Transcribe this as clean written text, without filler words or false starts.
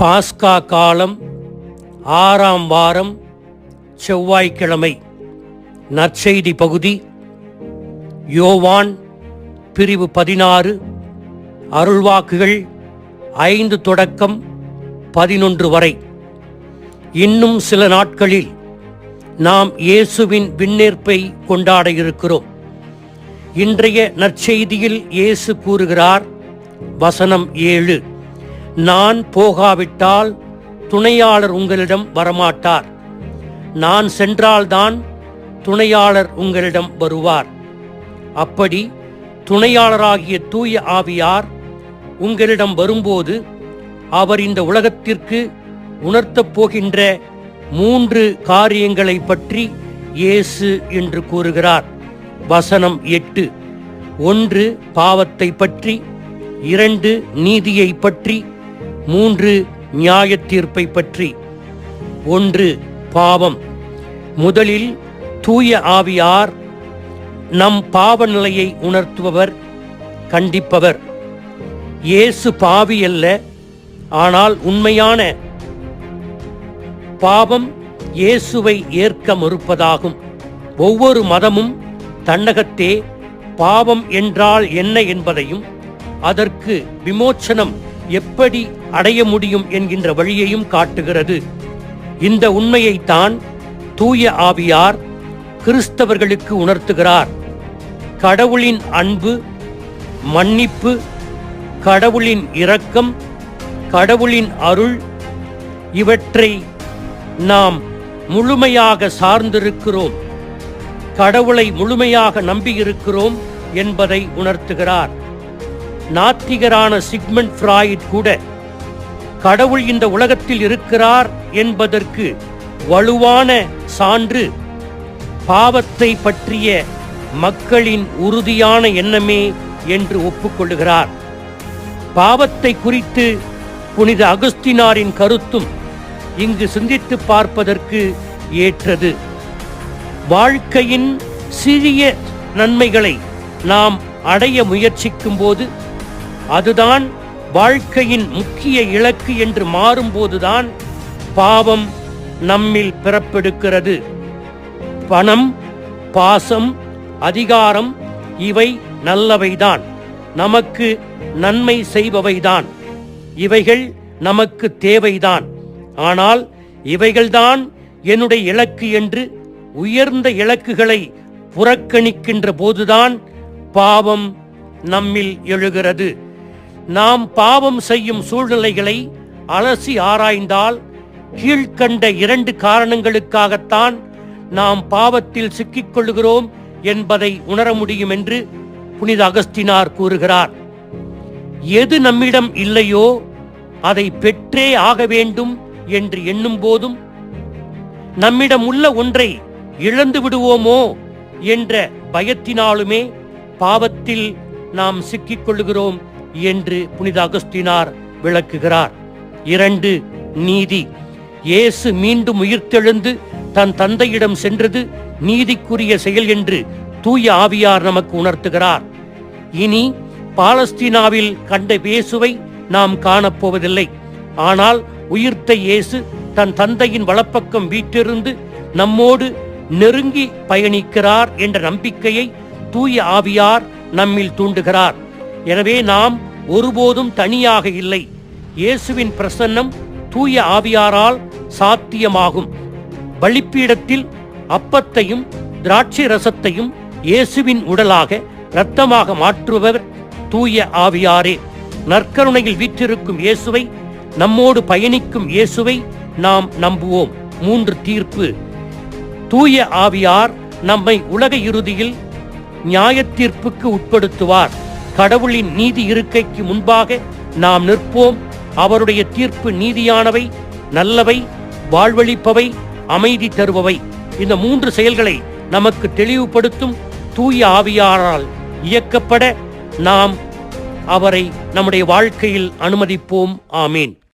பாஸ்கா காலம் 6ஆம் வாரம் செவ்வாய்க்கிழமை. நற்செய்தி பகுதி யோவான் பிரிவு 16 அருள்வாக்குகள் 5 தொடக்கம் 11 வரை. இன்னும் சில நாட்களில் நாம் இயேசுவின் விண்ணேற்பை கொண்டாட இருக்கிறோம். இன்றைய நற்செய்தியில் இயேசு கூறுகிறார், வசனம் 7, நான் போகாவிட்டால் துணையாளர் உங்களிடம் வரமாட்டார், நான் சென்றால்தான் துணையாளர் உங்களிடம் வருவார். அப்படி துணையாளராகிய தூய ஆவியார் உங்களிடம் வரும்போது அவர் இந்த உலகத்திற்கு உணர்த்தப் போகின்ற 3 காரியங்களை பற்றி இயேசு என்று கூறுகிறார். வசனம் 8, 1 பாவத்தை பற்றி, 2 நீதியை பற்றி, 3 நியாய தீர்ப்பை பற்றி. 1 பாவம். முதலில் தூய ஆவியார் நம் பாவ நிலையை உணர்த்துபவர், கண்டிப்பவர். இயேசு பாவி அல்ல, ஆனால் உண்மையான பாவம் இயேசுவை ஏற்க மறுப்பதாகும். ஒவ்வொரு மதமும் தன்னகத்தே பாவம் என்றால் என்ன என்பதையும் அதற்கு விமோச்சனம் எப்படி அடைய முடியும் என்கின்ற வழியையும் காட்டுகிறது. இந்த உண்மையைத்தான் தூய ஆவியார் கிறிஸ்தவர்களுக்கு உணர்த்துகிறார். கடவுளின் அன்பு, மன்னிப்பு, கடவுளின் இரக்கம், கடவுளின் அருள், இவற்றை நாம் முழுமையாக சார்ந்திருக்கிறோம், கடவுளை முழுமையாக நம்பியிருக்கிறோம் என்பதை உணர்த்துகிறார். நாத்திகரான சிக்மண்ட் ஃப்ராய்ட் கூட கடவுள் இந்த உலகத்தில் இருக்கிறார் என்பதற்கு வலுவான சான்று பாவத்தை பற்றிய மக்களின் உறுதியான எண்ணமே என்று ஒப்புக்கொள்ளுகிறார். பாவத்தை குறித்து புனித அகஸ்தினாரின் கருத்தும் இங்கு சிந்தித்து பார்ப்பதற்கு ஏற்றது. வாழ்க்கையின் சிறிய நன்மைகளை நாம் அடைய முயற்சிக்கும் போது, அதுதான் வாழ்க்கையின் முக்கிய இலக்கு என்று மாறும்போதுதான் பாவம் நம்மில் பிறப்பெடுக்கிறது. பணம், பாசம், அதிகாரம் இவை நல்லவைதான், நமக்கு நன்மை செய்பவைதான், இவைகள் நமக்கு தேவைதான். ஆனால் இவைகள்தான் என்னுடைய இலக்கு என்று உயர்ந்த இலக்குகளை புறக்கணிக்கின்ற போதுதான் பாவம் நம்மில் எழுகிறது. நாம் பாவம் செய்யும் சூழ்நிலைகளை அலசி ஆராய்ந்தால் கீழ்கண்ட 2 காரணங்களுக்காகத்தான் நாம் பாவத்தில் சிக்கிக்கொள்கிறோம் என்பதை உணர முடியும் என்று புனித அகஸ்தினார் கூறுகிறார். எது நம்மிடம் இல்லையோ அதை பெற்றே ஆக வேண்டும் என்று எண்ணும் போதும், நம்மிடம் உள்ள ஒன்றை இழந்து விடுவோமோ என்ற பயத்தினாலுமே பாவத்தில் நாம் சிக்கிக்கொள்கிறோம் என்று புனித அகஸ்தினார் விளக்குகிறார். 2 நீதி. இயேசு மீண்டும் உயிர்த்தெழுந்து தன் தந்தையிடம் சென்றது நீதிக்குரிய செயல் என்று தூய ஆவியார் நமக்கு உணர்த்துகிறார். இனி பாலஸ்தீனாவில் கண்ட இயேசுவை நாம் காணப்போவதில்லை, ஆனால் உயிர்த்த இயேசு தன் தந்தையின் வலப்பக்கம் வீற்றிருந்து நம்மோடு நெருங்கி பயணிக்கிறார் என்ற நம்பிக்கையை தூய ஆவியார் நம்மில் தூண்டுகிறார். எனவே நாம் ஒருபோதும் தனியாக இல்லை. இயேசுவின் பிரசன்னம் தூய ஆவியாரால் சாத்தியமாகும். பலிப்பீடத்தில் அப்பத்தையும் திராட்சை ரசத்தையும் இயேசுவின் உடலாக, இரத்தமாக மாற்றுபவர் தூய ஆவியாரே. நற்கருணையில் வீற்றிருக்கும் இயேசுவை, நம்மோடு பயணிக்கும் இயேசுவை நாம் நம்புவோம். 3 தீர்ப்பு. தூய ஆவியார் நம்மை உலக இறுதியில் நியாய தீர்ப்புக்கு உட்படுத்துவார். கடவுளின் நீதி இருக்கைக்கு முன்பாக நாம் நிற்போம். அவருடைய தீர்ப்பு நீதியானவை, நல்லவை, வாழ்வளிப்பவை, அமைதி தருபவை. இந்த 3 செயல்களை நமக்கு தெளிவுபடுத்தும் தூய ஆவியாரால் இயக்கப்பட நாம் அவரை நம்முடைய வாழ்க்கையில் அனுமதிப்போம். ஆமீன்.